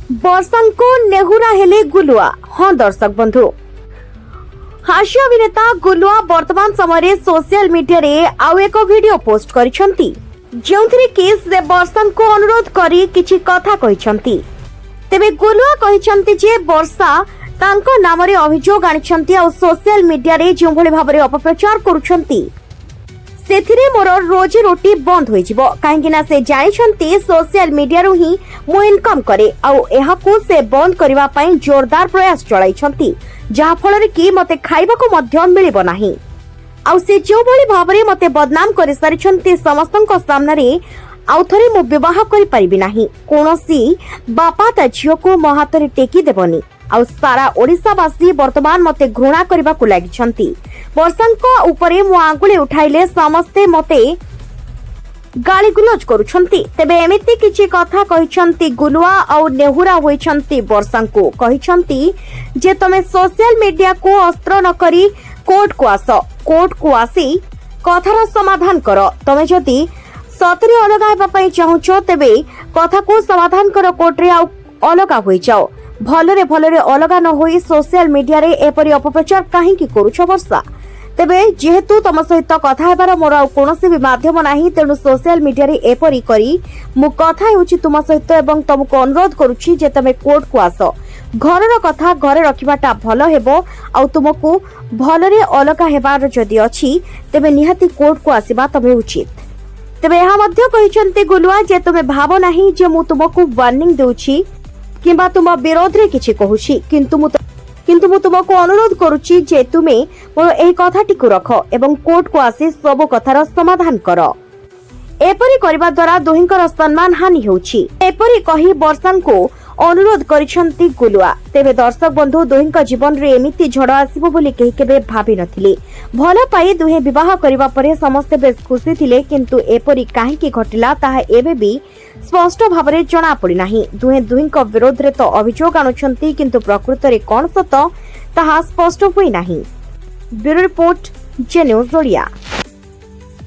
ବର୍ଷାଙ୍କୁ ନେହୁରା ହେଲେ ଗୁଲୁଆ। ହଁ ଦର୍ଶକ ବନ୍ଧୁ, ହାସ୍ୟ ଅଭିନେତା ଗୁଲୁଆ ବର୍ତ୍ତମାନ ସମୟରେ ସୋସିଆଲ ମିଡିଆରେ ଆଉ ଏକ ଭିଡିଓ ପୋଷ୍ଟ କରିଛନ୍ତି, ଯେଉଁଥିରେ କି ସେ ବର୍ଷାଙ୍କୁ ଅନୁରୋଧ କରି କିଛି କଥା କହିଛନ୍ତି। ତେବେ ଗୁଲୁଆ କହିଛନ୍ତି ଯେ ବର୍ଷା ତାଙ୍କ ନାମରେ ଅଭିଯୋଗ ଆଣିଛନ୍ତି ଆଉ ସୋସିଆଲ ମିଡିଆରେ ଯେଉଁଭଳି ଭାବରେ ଅପପ୍ରଚାର କରୁଛନ୍ତି, ସେଥିରେ ମୋର ରୋଜି ରୋଟି ବନ୍ଦ ହୋଇଯିବ। କାହିଁକି ନା ସେ ଜାଣିଛନ୍ତି ସୋସିଆଲ ମିଡିଆରୁ ହିଁ ମୁଁ ଇନକମ୍ କରେ ଆଉ ଏହାକୁ ସେ ବନ୍ଦ କରିବା ପାଇଁ ଜୋରଦାର ପ୍ରୟାସ ଚଳାଇଛନ୍ତି, ଯାହା ଫଳରେ କି ମତେ ଖାଇବାକୁ ମଧ୍ୟ ମିଳିବ ନାହିଁ। ଆଉ ସେ ଯେଉଁଭଳି ଭାବରେ ମତେ ବଦନାମ କରିସାରିଛନ୍ତି ସମସ୍ତଙ୍କ ସାମ୍ନାରେ, ଆଉ ଥରେ ମୁଁ ବିବାହ କରିପାରିବି ନାହିଁ। କୌଣସି ବାପା ତା ଝିଅକୁ ମୋ ହାତରେ ଟେକି ଦେବନି। ଆଉ ସାରା ଓଡ଼ିଶାବାସୀ ବର୍ତ୍ତମାନ ମତେ ଘୃଣା କରିବାକୁ ଲାଗିଛନ୍ତି। ବର୍ଷାଙ୍କ ଉପରେ ମୁଁ ଆଙ୍ଗୁଳି ଉଠାଇଲେ ସମସ୍ତେ ମତେ ଗାଳିଗୁଲଜ କରୁଛନ୍ତି। ତେବେ ଏମିତି କିଛି କଥା କହିଛନ୍ତି ଗୁଲୁଆ ଆଉ ନେହୁରା ହୋଇଛନ୍ତି ବର୍ଷାଙ୍କୁ। କହିଛନ୍ତି ଯେ ତମେ ସୋସିଆଲ ମିଡିଆକୁ ଅସ୍ତ୍ର ନ କରି କୋର୍ଟକୁ ଆସ, କୋର୍ଟକୁ ଆସି କଥାର ସମାଧାନ କର। ତମେ ଯଦି ସତରେ ଅଲଗା ହେବା ପାଇଁ ଚାହୁଁଛ ତେବେ କଥାକୁ ସମାଧାନ କର କୋର୍ଟରେ, ଆଉ ଅଲଗା ହୋଇଯାଅ। ଭଲରେ ଭଲରେ ଅଲଗା ନ ହୋଇ ସୋସିଆଲ ମିଡିଆରେ ଏପରି ଅପପ୍ରଚାର କାହିଁକି କରୁଛ ବର୍ଷା? ତେବେ ଯେହେତୁ ତମ ସହିତ କଥା ହେବାର ମୋର ଆଉ କୌଣସି ବି ମାଧ୍ୟମ ନାହିଁ, ତେଣୁ ସୋସିଆଲ ମିଡିଆରେ ଏପରି କରି ମୁଁ କଥା ହେଉଛି ତୁମ ସହିତ ଏବଂ ତମକୁ ଅନୁରୋଧ କରୁଛି ଯେ ତମେ କୋର୍ଟକୁ ଆସ। ଘରର କଥା ଘରେ ରଖିବାଟା ଭଲ ହେବ ଆଉ ତୁମକୁ ଭଲରେ ଅଲଗା ହେବାର ଯଦି ଅଛି ତେବେ ନିହାତି କୋର୍ଟକୁ ଆସିବା ତମେ ଉଚିତ। ତେବେ ଏହା ମଧ୍ୟ କହିଛନ୍ତି ଗୁଲୁଆ ଯେ ତୁମେ ଭାବ ନାହିଁ ଯେ ମୁଁ ତୁମକୁ ୱାର୍ଣ୍ଣିଂ ଦେଉଛି କିମ୍ବା ତୁମ ବିରୋଧରେ କିଛି କହୁଛି, କିନ୍ତୁ ମୁଁ ତୁମକୁ ଅନୁରୋଧ କରୁଛି ଯେ ତୁମେ ମୋର ଏହି କଥାଟିକୁ ରଖ ଏବଂ କୋର୍ଟକୁ ଆସି ସବୁ କଥାର ସମାଧାନ କର। ଏପରି କରିବା ଦ୍ୱାରା ଦୁହିଁଙ୍କର ସମ୍ମାନ ହାନି ହେଉଛି, ଏପରି କହି ବର୍ଷାଙ୍କୁ ଅନୁରୋଧ କରିଛନ୍ତି ଗୁଲୁଆ। ତେବେ ଦର୍ଶକ ବନ୍ଧୁ, ଦୁହିଁଙ୍କ ଜୀବନରେ ଏମିତି ଝଡ଼ ଆସିବ ବୋଲି କେହି କେବେ ଭାବି ନଥିଲେ। ଭଲ ପାଇ ଦୁହେଁ ବିବାହ କରିବା ପରେ ସମସ୍ତେ ବେଶ ଖୁସି ଥିଲେ, କିନ୍ତୁ ଏପରି କାହିଁକି ଘଟିଲା ତାହା ଏବେ ବି ସ୍ପଷ୍ଟ ଭାବରେ ଜଣା ପଡ଼ିନାହିଁ। ଦୁହେଁ ଦୁହିଁଙ୍କ ବିରୋଧରେ ତ ଅଭିଯୋଗ ଆଣୁଛନ୍ତି, କିନ୍ତୁ ପ୍ରକୃତରେ କଣ ସତ ତାହା ସ୍ପଷ୍ଟ ହୋଇନାହିଁ। ବ୍ୟୁରୋ ରିପୋର୍ଟ, ଜେ ନ୍ୟୁଜ ଓଡ଼ିଆ।